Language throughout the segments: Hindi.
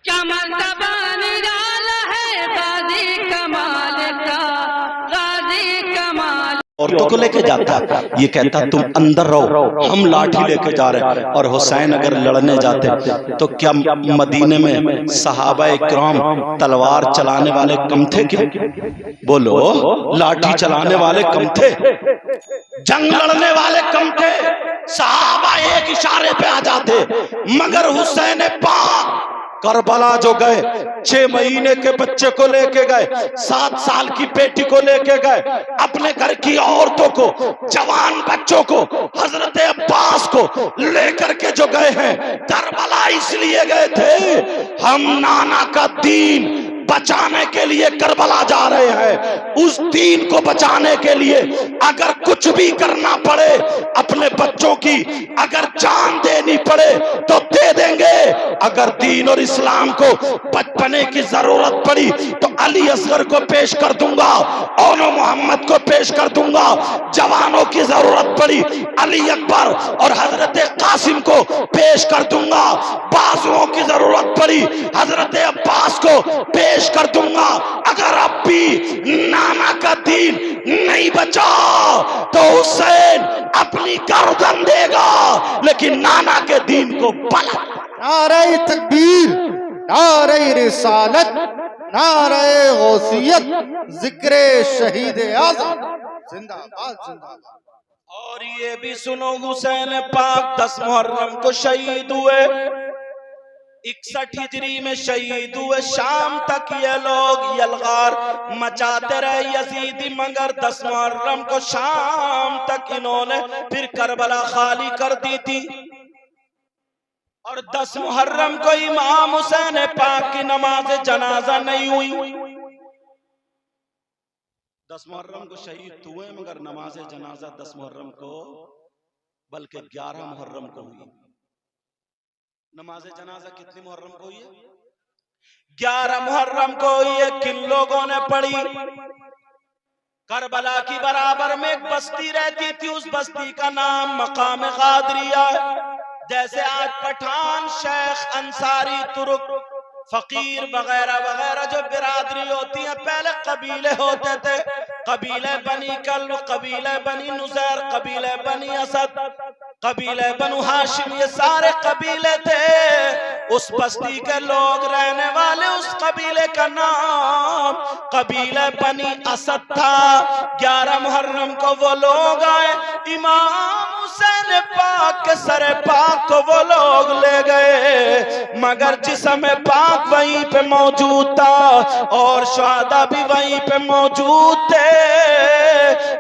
क्या मर्तबा निराला है गाजी कमाल का, गाजी कमाल। औरतों को लेके जाता है, ये कहता तुम अंदर रहो, हम लाठी लेके जा रहे हैं। और हुसैन अगर लड़ने जाते तो क्या मदीने में सहाबा इकराम तलवार चलाने वाले कम थे क्या? बोलो, लाठी चलाने वाले कम थे, जंग लड़ने वाले कम थे, सहाबा एक इशारे पे आ जाते। मगर हुसैन पाक करबला जो गए, 6 महीने के बच्चे को लेके गए, 7 साल की बेटी को लेके गए, अपने घर की औरतों को, जवान बच्चों को, हजरत अब्बास को लेकर के जो गए हैं करबला, इसलिए गए थे हम नाना का दीन बचाने के लिए करबला जा रहे हैं। उस दीन को बचाने के लिए अगर कुछ भी करना पड़े, अपने बच्चों की अगर जान देनी पड़े तो दे देंगे। अगर दीन और इस्लाम को बचपने की जरूरत पड़ी तो अली असगर को पेश कर दूंगा, और मोहम्मद को पेश कर दूंगा। जवानों की जरूरत पड़ी अली अकबर और हजरत कासिम को पेश कर दूंगा। बाजुओं की जरूरत पड़ी हजरत अब्बास को पेश कर दूंगा। अगर अब भी नाना का दीन नहीं बचा तो हुसैन अपनी गर्दन देगा, लेकिन नाना के दीन को पलट। नारे तकबीर, नारे रिसालत, नारे गौसियत, जिक्रे शहीद आज़म, जिंदाबाद जिंदाबाद। और ये भी सुनो, हुसैन पाक 10 मुहर्रम को शहीद हुए, 61 हिजरी में शहीद हुए। शाम तक ये लोग यलगार मचाते रहे यजीदी, मगर 10 मुहर्रम को शाम तक इन्होंने फिर करबला खाली कर दी थी। और 10 मुहर्रम को इमाम हुसैन पाक की नमाज जनाजा नहीं हुई। 10 मुहर्रम को शहीद हुए, मगर नमाज जनाजा 10 मुहर्रम को बल्कि 11 मुहर्रम को हुई। नमाज जनाजा कितनी मुहर्रम को हुई है? 11 मुहर्रम को हुई है। किन लोगों ने पढ़ी? करबला की बराबर में एक बस्ती रहती थी, उस बस्ती का नाम मकाम गादरिया है। जैसे आज पठान, शेख, अंसारी, तुर्क, फकीर वगैरह वगैरह जो बिरादरी होती है, पहले कबीले होते थे। कबीले बनी कल्ब, कबीले बनी नुजैर, कबीले बनी असद, कबीले बनु हाशिम, ये सारे कबीले थे। उस बस्ती के लोग रहने वाले, उस कबीले का नाम कबीले बनी असद था। 11 मुहर्रम को वो लोग आए, इमाम हुसैन पाक के सरे पाक को वो लोग ले गए, मगर जिस्म पाक वहीं पे मौजूद था और शहादा भी वहीं पे मौजूद थे।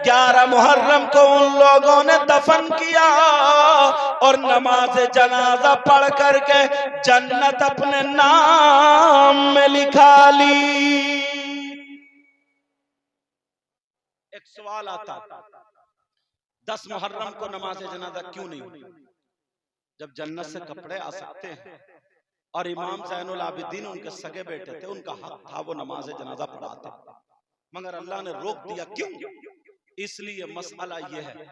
11 मुहर्रम को उन लोगों ने दफन किया और नमाज जनाजा पढ़ करके जन्नत अपने नाम में लिखा ली। एक सवाल आता, 10 मुहर्रम को नमाज जनाजा क्यों नहीं हुई? जब जन्नत से कपड़े आ सकते हैं और इमाम ज़ैनुल आबिदीन उनके सगे बेटे थे, उनका हक था वो नमाज जनाजा पढ़ाते, मगर अल्लाह ने रोक दिया। क्यों? इसलिए मसला यह है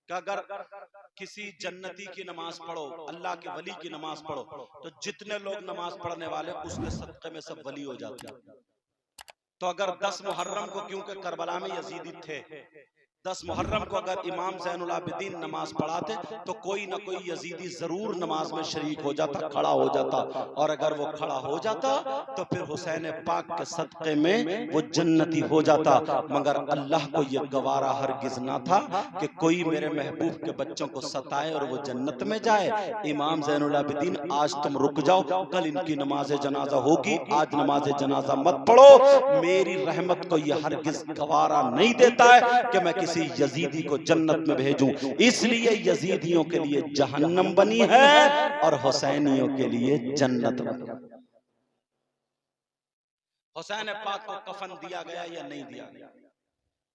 कि अगर किसी जन्नती की नमाज पढ़ो, अल्लाह के वली की नमाज पढ़ो, तो जितने लोग नमाज पढ़ने वाले उसके सदक़े में सब वली हो जाते हैं। तो अगर 10 मुहर्रम को, क्योंकि करबला में यजीदी थे, 10 मुहर्रम को अगर इमाम ज़ैनुल आबिदीन नमाज पढ़ाते तो कोई ना कोई यजीदी जरूर नमाज में शरीक हो जाता, खड़ा हो जाता। और अगर वो खड़ा हो जाता तो फिर हुसैन पाक के सदक़े में वो जन्नती हो जाता। मगर अल्लाह को ये गवारा हरगिज ना था कि कोई मेरे महबूब के बच्चों को सताए और वो जन्नत में जाए। इमाम ज़ैनुल आबिदीन, आज तुम रुक जाओ, कल इनकी नमाज जनाजा होगी, आज नमाज जनाजा मत पढ़ो। मेरी रहमत को ये हरगिज गवारा नहीं देता है कि मैं किसी यजीदी को जन्नत में भेजूं। इसलिए यजीदियों के लिए जहन्नम बनी है और हुसैनियों के लिए जन्नत बनी। हुसैन पाक को कफन दिया गया या नहीं दिया गया?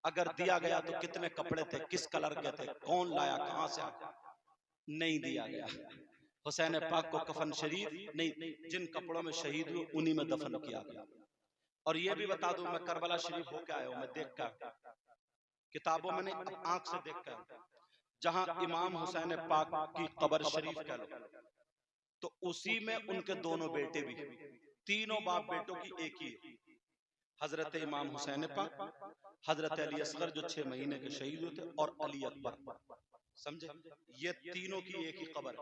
अगर दिया गया तो कितने कपड़े थे, किस कलर के थे, कौन लाया, कहां से आया? नहीं दिया गया। हुसैन पाक को कफन शरीफ नहीं, जिन कपड़ों में शहीद हुए उन्हीं में दफन किया गया। और ये भी बता दूं, मैं करबला शरीफ होके आया हूं, मैं देख कर, किताबों में नहीं, आंख से देखकर, जहां इमाम हुसैन पाक की कब्र शरीफ कह लो, तो उसी में उनके दोनों बेटे भी, तीनों बाप बेटों की एक ही है। हजरत इमाम हुसैन पाक, हजरत अली असगर जो 6 महीने के शहीद हुए थे, और अली अकबर। समझे, ये तीनों की एक ही कब्र,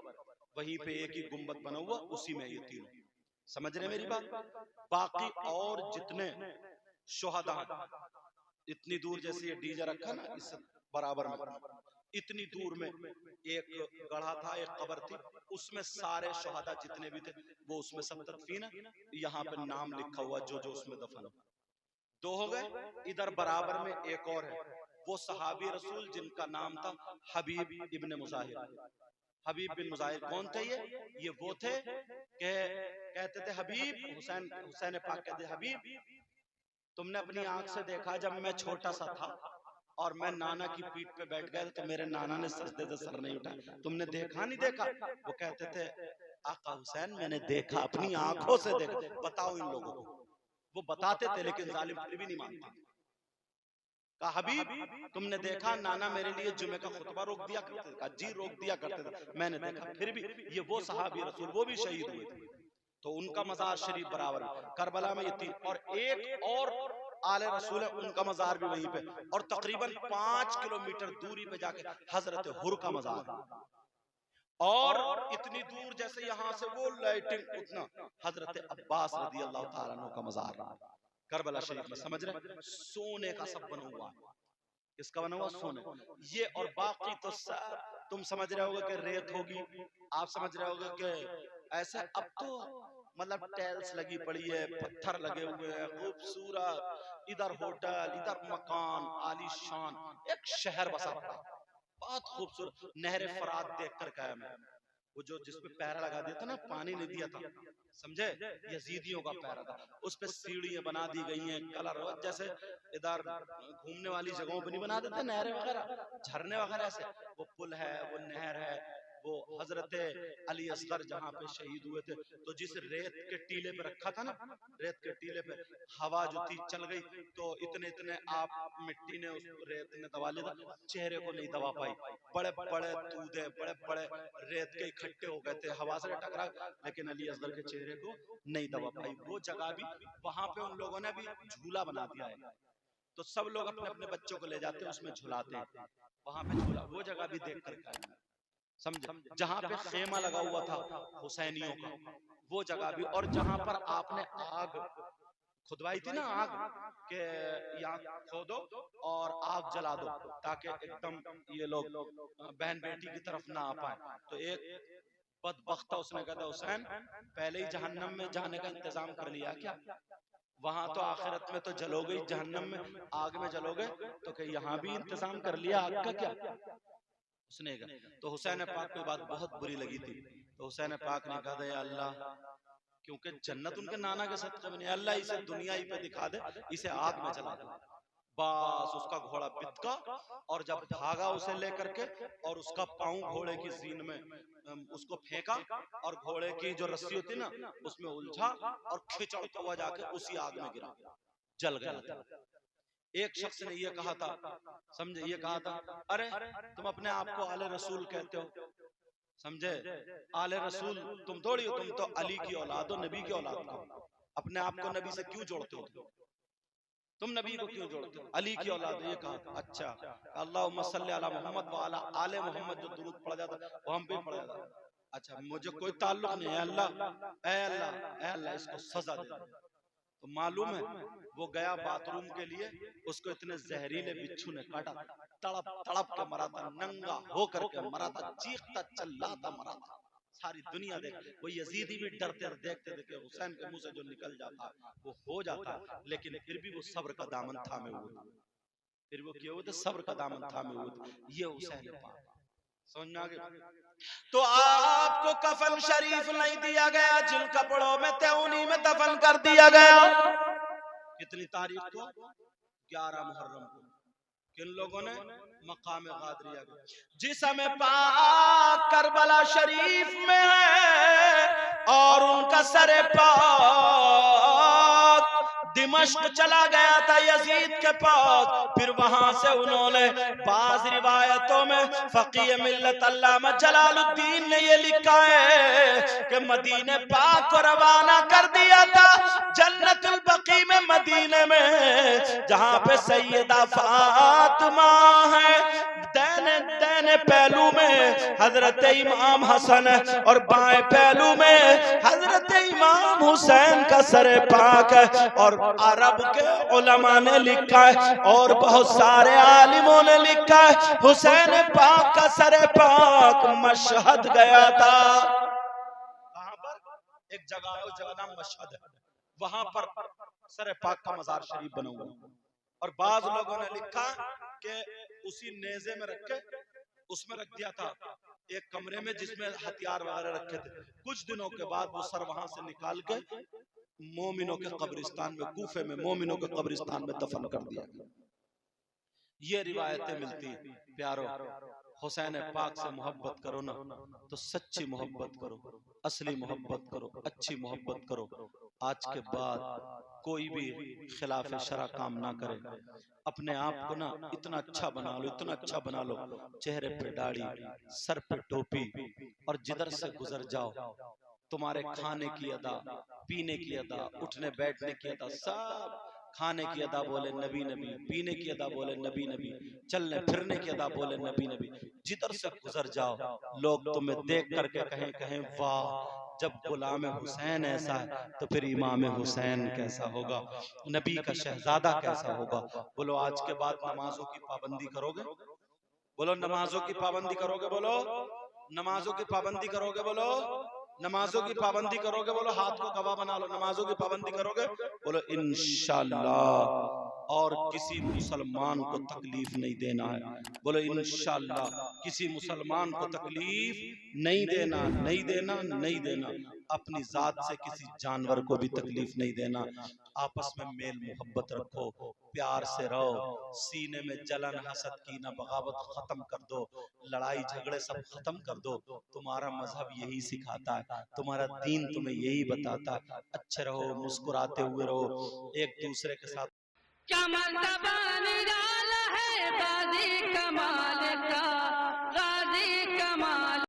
वहीं पे एक ही गुंबद बना हुआ, उसी में ये तीनों। समझ रहे मेरी बात? बाकी और जितने शुहदा, इतनी दूर जैसे ये डीजे रखा ना, इस बराबर में इतनी दूर में एक गढ़ा था, एक कब्र थी, उसमें सारे शुहदा जितने भी थे वो उसमें सब तदफीन है। यहाँ पे नाम लिखा हुआ जो जो उसमें दफन। 2 हो गए। इधर बराबर में एक और है, वो सहाबी रसूल जिनका नाम था हबीब इब्न मुजाहिर। हबीब बिन मुजाहिर कौन थे? ये वो थे कि कहते थे हबीब, हुसैन पाक कहते हबीब, तुमने अपनी आंख से देखा जब मैं छोटा सा था और मैं नाना की पीठ पे बैठ गया तो मेरे नाना ने सजदे से सर नहीं उठाया, तुमने देखा नहीं देखा? वो कहते थे आका हुसैन मैंने देखा, अपनी आंखों से देखा। बताओ इन लोगों को, वो बताते थे लेकिन जालिम फिर भी नहीं मानते। कहा हबीब तुमने देखा? नाना मेरे लिए जुमे का खुतबा रोक दिया करते थे। कहा जी रोक दिया करते थे, मैंने देखा। फिर भी ये वो सहाबी रसूल, वो भी शहीद हुए थे, तो उनका मजार शरीफ बराबर करबला में ये 3, और एक और आले रसूल है, उनका मजार भी वहीं पे, और तकरीबन 5 किलोमीटर दूरी पे जाके हजरत हुर का मजार, और इतनी दूर जैसे यहाँ से वो लाइटिंग उतना हजरत अब्बास रज़ी अल्लाह ताला अन्हु का मजार करबला शरीफ में। समझ रहे? सोने का सब बना हुआ है। किसका बना हुआ? सोने। ये और बाकी तो तुम समझ रहे होगे कि रेत होगी, आप समझ रहे होगे कि ऐसे। अब तो मतलब टाइल्स लगी पड़ी है, पत्थर लगे हुए हैं, खूबसूरत, इधर होटल, इधर मकान, आलीशान, एक शहर बसा पड़ा, बहुत खूबसूरत। नहर फरात देखकर कायम है। वो जो जिसपे पैरा लगा दिया था ना, पानी नहीं दिया था, समझे, यजीदियों का पैरा था, उस पे सीढ़ियां बना दी गई हैं, कलर जैसे इधर घूमने वाली जगहों पे नहीं बना देते नहरें वगैरह, झरने वगैरह से, वो पुल है, वो नहर है। वो हजरत अली असगर जहाँ पे शहीद हुए थे, तो जिस रेत के टीले पे रखा था ना, रेत के टीले पे हवा जो थी चल गई, तो इतने इतने आप मिट्टी ने उस रेत ने दबा लिया था, चेहरे को नहीं दबा पाई। बड़े बड़े दूधे, बड़े बड़े रेत के इकट्ठे हो गए थे, हवा से टकरा, लेकिन अली असगर के चेहरे को नहीं दबा पाई। वो जगह भी वहां पे उन लोगों ने भी झूला बना दिया है, तो सब लोग अपने अपने बच्चों को ले जाते हैं, उसमें झुलाते हैं, वहां पे झूला। वो जगह भी देख कर समझे, जहां पे खेमा लगा हुआ था हुसैनियों का, वो जगह भी, और जहां पर आपने आग खुदवाई थी ना, आग के यहाँ खोदो और आग जला दो ताकि एकदम ये लोग बहन बेटी की तरफ ना आ पाए। तो एक बदबख्ता उसने कहा हुसैन पहले ही जहन्नम में जाने का इंतजाम कर लिया क्या? वहां तो आखिरत में तो जलोगे, जहन्नम में आग में जलोगे, तो क्या यहाँ भी इंतजाम कर लिया आग का क्या? उसने कहा। तो हुसैन पाक को बात बहुत बुरी लगी थी, तो हुसैन पाक ने कहा या अल्लाह, क्योंकि जन्नत उनके नाना के सदक़े में नहीं, अल्लाह इसे दुनिया ही पे दिखा दे, इसे आग में जला दे। बस उसका घोड़ा बितका, और जब भागा उसे लेकर के, और उसका पाँव घोड़े की जीन में उसको फेंका, और घोड़े की जो रस्सी होती ना उसमें उलझा, और खिंचड़ता हुआ जाके उसी आग में गिरा, जल गया। एक शख्स ने ये कहा था, समझे, ये कहा था अरे तुम अपने आप को आले रसूल कहते हो, समझे, आले रसूल तुम थोड़ी हो, तुम तो अली की औलाद हो, नबी की औलाद हो, अपने आप को नबी से क्यों जोड़ते हो? तुम नबी को क्यों जोड़ते हो? अली की औलाद हो। ये कहा। अच्छा, अल्लाहुम्मा सल्ली अला मोहम्मद व अला आले मोहम्मद जो दुरूद पढ़ा जाता वो हम पे पढ़ा जाता। अच्छा, मुझे कोई ताल्लुक नहीं है, अल्लाह ऐ अल्लाह ऐ अल्लाह इसको सजा दे। तो मालूम है वो गया बाथरूम के लिए, उसको इतने जहरीले बिच्छू ने काटा, तड़प तड़प के मरा था, नंगा होकर के मरा था, चीखता चिल्लाता मरा था। सारी दुनिया देख, वो यजीदी भी डरते देखते थे कि हुसैन के मुंह से जो निकल जाता वो हो जाता, लेकिन फिर भी वो सब्र का दामन थामे हुए, फिर वो क्या हुए थे, सब्र का दामन थामे हुए। ये हुसैन पाक, समझ में आ गया? तो आपको कफन शरीफ नहीं दिया गया, जिन कपड़ों में थे उन्हीं में दफन कर दिया गया। कितनी तारीख को? 11 मुहर्रम को। किन लोगों ने? मकाम गादरिया को। जिसमें पाक करबला शरीफ में है और उनका सरे पाक दिमश्क चला गया था यजीद के पास। फिर वहां से उन्होंने बाज रिवायतों में फकीह मिल्लत अल्लामा जलालुद्दीन ने ये लिखा है कि मदीने पाक को रवाना कर दिया था जन्नतुल बकी में, मदीने में, जहां पे सैयदा फातिमा है। दाने दाने पहलू में हजरत इमाम हसन और बाएं पहलू में हजरत इमाम हुसैन का सरे पाक है। और अरब के उलमा ने लिखा है और बहुत सारे आलिमों ने लिखा है हुसैन पाक का सरे पाक मशहद गया था। कहां पर? एक जगह है, उस जगह नाम मशहद है, वहां पर सरे पाक का मजार शरीफ बना हुआ है। और बाज लोगों ने लिखा कि उसी नेज़े में रख के उसमें रख दिया था एक कमरे में जिसमें हथियार वगैरह रखे थे। कुछ दिनों के बाद वो सर वहां से निकाल के मोमिनों के कब्रिस्तान में, कूफे में मोमिनों के कब्रिस्तान में दफन कर दिया। ये रिवायतें मिलती हैं। प्यारो, हुसैन पाक से मोहब्बत करो ना तो सच्ची मोहब्बत करो, असली मोहब्बत करो, अच्छी मोहब्बत करो। आज के बाद कोई भी खिलाफ शरा काम ना करे। अपने आप को ना इतना अच्छा बना लो, इतना अच्छा बना लो, चेहरे पे दाढ़ी, सर पे टोपी, और जिधर से गुजर जाओ तुम्हारे खाने की अदा, पीने की अदा, उठने बैठने की अदा, सब खाने की अदा बोले नबी नबी, पीने की अदा बोले नबी नबी, चलने फिरने की अदा बोले नबी नबी। जिधर से गुजर जाओ लोग तुम्हें देख करके कहें कहें वाह, जब गुलाम हुसैन ऐसा है तो फिर इमाम हुसैन कैसा होगा, नबी का शहजादा कैसा होगा। बोलो आज के बाद नमाजों की पाबंदी करोगे? बोलो नमाजों की पाबंदी करोगे? बोलो नमाजों की पाबंदी करोगे? बोलो नमाजों की पाबंदी करोगे? बोलो हाथ को गवाह बना लो, नमाजों की पाबंदी करोगे? बोलो इंशाअल्लाह। और किसी मुसलमान को तकलीफ नहीं देना है। बोलो इंशाअल्लाह, किसी मुसलमान को तकलीफ नहीं देना, नहीं देना, नहीं देना। अपनी जात से किसी जानवर को भी तकलीफ नहीं देना। आपस में मेल मोहब्बत रखो, प्यार से रहो, सीने में जलन, हसद, कीना, बगावत खत्म कर दो, लड़ाई झगड़े सब खत्म कर दो। तुम्हारा मजहब यही सिखाता है, तुम्हारा दीन तुम्हें यही बताता है। अच्छे रहो, मुस्कुराते हुए रहो, एक दूसरे के साथ। क्या मर्तबा निराला है गाजी कमाल का, गाजी कमाल।